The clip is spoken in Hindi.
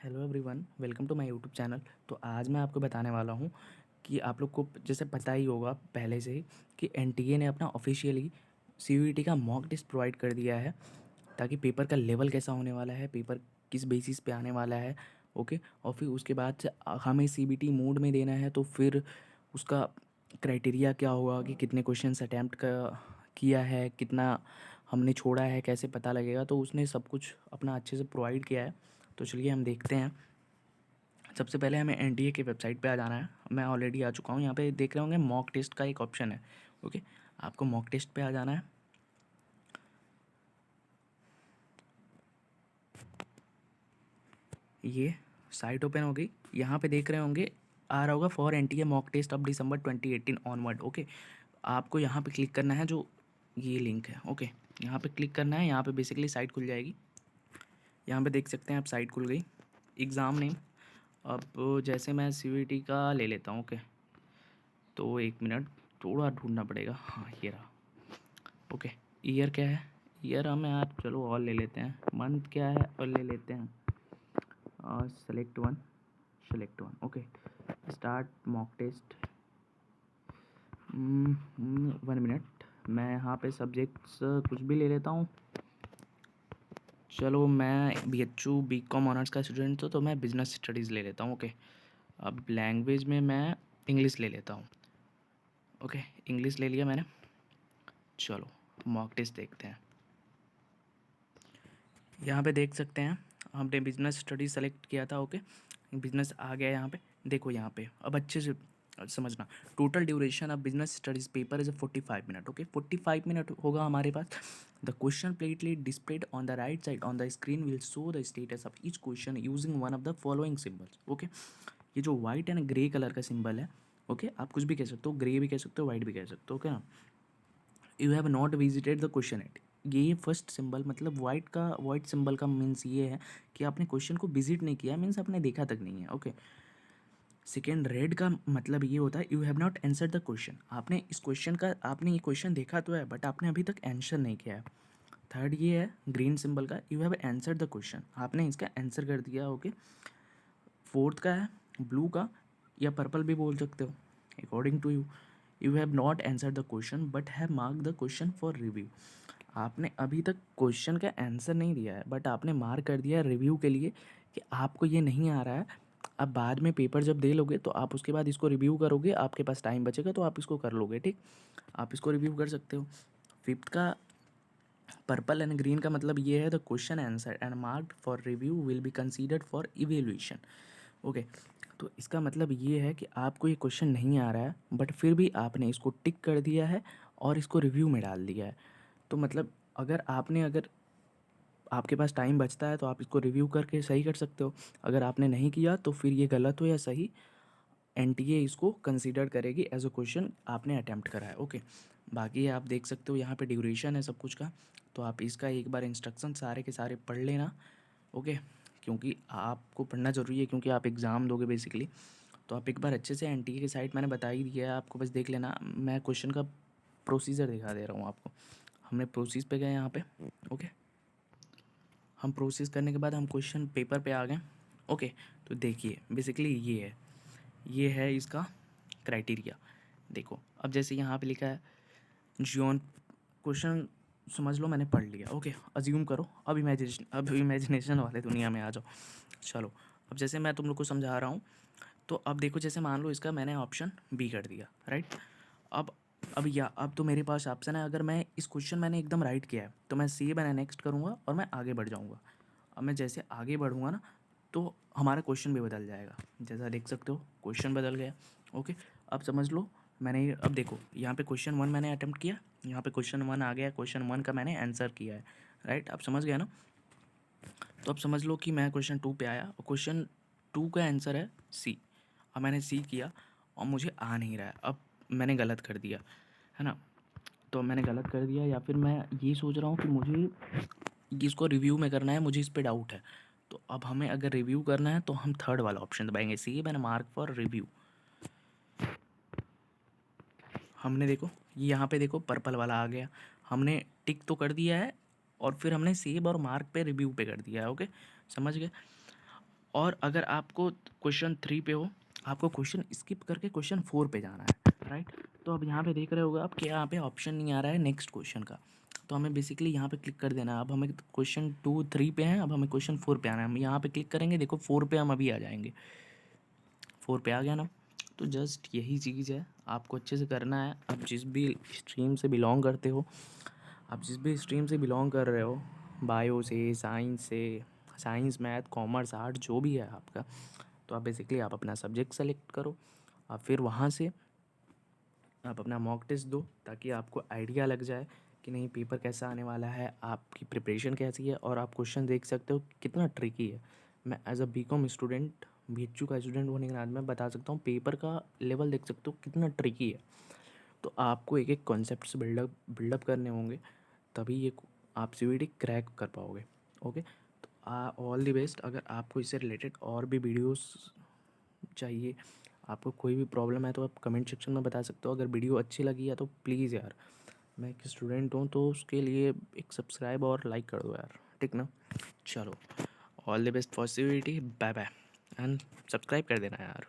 Hello everyone, welcome to my YouTube channel. तो आज मैं आपको बताने वाला हूँ कि आप लोग को जैसे पता ही होगा पहले से ही कि एनटीए ने अपना ऑफिशियली सीयूईटी का मॉक टेस्ट प्रोवाइड कर दिया है, ताकि पेपर का लेवल कैसा होने वाला है, पेपर किस बेसिस पे आने वाला है। ओके। और फिर उसके बाद से हमें सीबीटी मोड में देना है, तो फिर उसका क्राइटेरिया क्या होगा कि कितने क्वेश्चंस अटैम्प्ट का किया है, कितना हमने छोड़ा है, कैसे पता लगेगा। तो उसने सब कुछ अपना अच्छे से प्रोवाइड किया है। तो चलिए हम देखते हैं। सबसे पहले हमें एनटीए की वेबसाइट पे आ जाना है। मैं ऑलरेडी आ चुका हूँ। यहाँ पे देख रहे होंगे मॉक टेस्ट का एक ऑप्शन है। ओके, आपको मॉक टेस्ट पे आ जाना है। ये साइट ओपन हो गई। यहाँ पे देख रहे होंगे आ रहा होगा for NTA mock test of December 2018 onward. Okay, आपको यहाँ पे क्लिक करना है, जो ये लिंक है। ओके, यहाँ पे क्लिक करना है। यहाँ पे बेसिकली साइट खुल जाएगी। यहाँ पे देख सकते हैं आप, साइट खुल गई। एग्ज़ाम नेम, अब जैसे मैं सीयूईटी का ले लेता हूँ। ओके, तो एक मिनट, थोड़ा ढूंढना पड़ेगा। हाँ, ये रहा। ओके, ईयर क्या है? ईयर हमें यार चलो और ले लेते हैं। मंथ क्या है और ले लेते हैं। Select one, select one. Okay, start mock test. 1 minute, मैं यहाँ पे सब्जेक्ट्स कुछ भी ले लेता हूँ। चलो मैं BHU BCom ऑनर्स का स्टूडेंट तो मैं बिजनेस स्टडीज़ ले लेता हूँ। ओके, अब लैंग्वेज में मैं इंग्लिश ले लेता हूँ। ओके, इंग्लिश ले लिया मैंने। चलो मॉक टेस्ट देखते हैं। यहाँ पे देख सकते हैं हमने बिजनेस स्टडी सेलेक्ट किया था। ओके, बिजनेस आ गया यहाँ पे। देखो यहाँ पे अब अच्छे से समझना। Total duration of business studies paper is 45 minute. Okay, 45 minute होगा हमारे पास। The question palette displayed on the right side on the screen will show the status of each question using one of the following symbols. Okay, ये जो वाइट एंड ग्रे कलर का सिंबल है, ओके, आप कुछ भी कह सकते हो, ग्रे भी कह सकते हो, वाइट भी कह सकते हो। ओके ना, you have not visited the question at. ये फर्स्ट सिंबल मतलब वाइट सिंबल का मीन्स ये है कि आपने क्वेश्चन को विजिट नहीं किया, मीन्स आपने देखा तक नहीं है। ओके, सेकेंड रेड का मतलब ये होता है you have not answer the question. आपने इस क्वेश्चन का, आपने ये क्वेश्चन देखा तो है बट आपने अभी तक आंसर नहीं किया है। थर्ड ये है ग्रीन सिंबल का, you have answer the question, आपने इसका आंसर कर दिया। ओके, फोर्थ का है ब्लू का, या पर्पल भी बोल सकते हो, according to you. You have not answer the question but have mark the question for review. आपने अभी तक क्वेश्चन का आंसर नहीं दिया है बट आपने मार्क कर दिया रिव्यू के लिए कि आपको ये नहीं आ रहा है। अब बाद में पेपर जब दे लोगे तो आप उसके बाद इसको रिव्यू करोगे, आपके पास टाइम बचेगा तो आप इसको कर लोगे। ठीक, आप इसको रिव्यू कर सकते हो। फिफ्थ का पर्पल एंड ग्रीन का मतलब ये है the question answer and marked for review will be considered for evaluation. Okay, तो इसका मतलब ये है कि आपको ये क्वेश्चन नहीं आ रहा है बट फिर भी आपने इसको टिक कर दिया है और इसको रिव्यू में डाल दिया है। तो मतलब अगर आपके पास टाइम बचता है तो आप इसको रिव्यू करके सही कर सकते हो। अगर आपने नहीं किया तो फिर ये गलत हो या सही, एनटीए इसको कंसीडर करेगी एज अ क्वेश्चन आपने अटैम्प्ट करा है। ओके, बाकी आप देख सकते हो यहाँ पे ड्यूरेशन है सब कुछ का। तो आप इसका एक बार इंस्ट्रक्शन सारे के सारे पढ़ लेना। ओके, क्योंकि आपको पढ़ना ज़रूरी है, क्योंकि आप एग्ज़ाम दोगे बेसिकली। तो आप एक बार अच्छे से एनटीए की साइट मैंने बता ही दिया है आपको, बस देख लेना। मैं क्वेश्चन का प्रोसीजर दिखा दे रहा हूँ आपको। हमने प्रोसीज पे गए यहाँ पे। ओके, हम प्रोसेस करने के बाद हम क्वेश्चन पेपर पे आ गए। ओके, तो देखिए बेसिकली ये है इसका क्राइटेरिया। देखो अब जैसे यहाँ पे लिखा है जियोन, क्वेश्चन समझ लो मैंने पढ़ लिया। ओके, अज्यूम करो, अब इमेजिनेशन वाले दुनिया में आ जाओ। चलो, अब जैसे मैं तुम लोग को समझा रहा हूँ, तो अब देखो जैसे मान लो इसका मैंने ऑप्शन बी कर दिया, राइट। अब अब तो मेरे पास ऑप्शन है, अगर मैं इस क्वेश्चन मैंने एकदम राइट किया है तो मैं सी मैंने नेक्स्ट करूँगा और मैं आगे बढ़ जाऊँगा। अब मैं जैसे आगे बढ़ूँगा ना, तो हमारा क्वेश्चन भी बदल जाएगा। जैसा देख सकते हो क्वेश्चन बदल गया। ओके, अब समझ लो मैंने, अब देखो यहाँ पे क्वेश्चन वन मैंने अटेम्प्ट किया, यहाँ पे क्वेश्चन वन आ गया, क्वेश्चन वन का मैंने आंसर किया है, राइट। आप समझ गया ना। तो अब समझ लो कि मैं क्वेश्चन टू पे आया और क्वेश्चन टू का आंसर है सी। अब मैंने सी किया और मुझे आ नहीं रहा है, अब मैंने गलत कर दिया है ना। तो मैंने गलत कर दिया, या फिर मैं ये सोच रहा हूँ कि मुझे इसको रिव्यू में करना है, मुझे इस पे डाउट है। तो अब हमें अगर रिव्यू करना है तो हम थर्ड वाला ऑप्शन दबाएंगे, सी मैंने मार्क फॉर रिव्यू। हमने देखो ये यहाँ पे देखो पर्पल वाला आ गया, हमने टिक तो कर दिया है और फिर हमने सेव और मार्क पे रिव्यू पे कर दिया है। ओके, समझ गए। और अगर आपको क्वेश्चन 3 पे हो, आपको क्वेश्चन स्किप करके क्वेश्चन 4 पे जाना है, राइट। तो अब यहाँ पे देख रहे होगे आप कि यहाँ पे ऑप्शन नहीं आ रहा है नेक्स्ट क्वेश्चन का, तो हमें बेसिकली यहाँ पे क्लिक कर देना है। अब हमें क्वेश्चन 2 3 पे हैं, अब हमें क्वेश्चन 4 पे आना है। हम यहाँ पे क्लिक करेंगे, देखो 4 पे हम अभी आ जाएंगे। 4 पे आ गया ना। तो जस्ट यही चीज़ है, आपको अच्छे से करना है। आप जिस भी स्ट्रीम से बिलोंग करते हो, आप जिस भी स्ट्रीम से बिलोंग कर रहे हो, बायो से, साइंस मैथ कॉमर्स आर्ट जो भी है आपका, तो आप बेसिकली आप अपना सब्जेक्ट सेलेक्ट करो। आप फिर वहाँ से आप अपना मॉक टेस्ट दो, ताकि आपको आइडिया लग जाए कि नहीं पेपर कैसा आने वाला है, आपकी प्रिपरेशन कैसी है, और आप क्वेश्चन देख सकते हो कितना ट्रिकी है। मैं as a BCom student, BHU का स्टूडेंट होने के नाते मैं बता सकता हूँ, पेपर का लेवल देख सकते हो कितना ट्रिकी है। तो आपको एक एक कॉन्सेप्ट बिल्डअप करने होंगे, तभी ये आप सीवीटी क्रैक कर पाओगे। ओके, तो ऑल द बेस्ट। अगर आपको इससे रिलेटेड और भी वीडियोस चाहिए, आपको कोई भी प्रॉब्लम है, तो आप कमेंट सेक्शन में बता सकते हो। अगर वीडियो अच्छी लगी है तो प्लीज़ यार, मैं एक स्टूडेंट हूँ तो उसके लिए एक सब्सक्राइब और लाइक कर दो यार, ठीक ना। चलो, all the best for CVT, bye bye, and subscribe कर देना यार।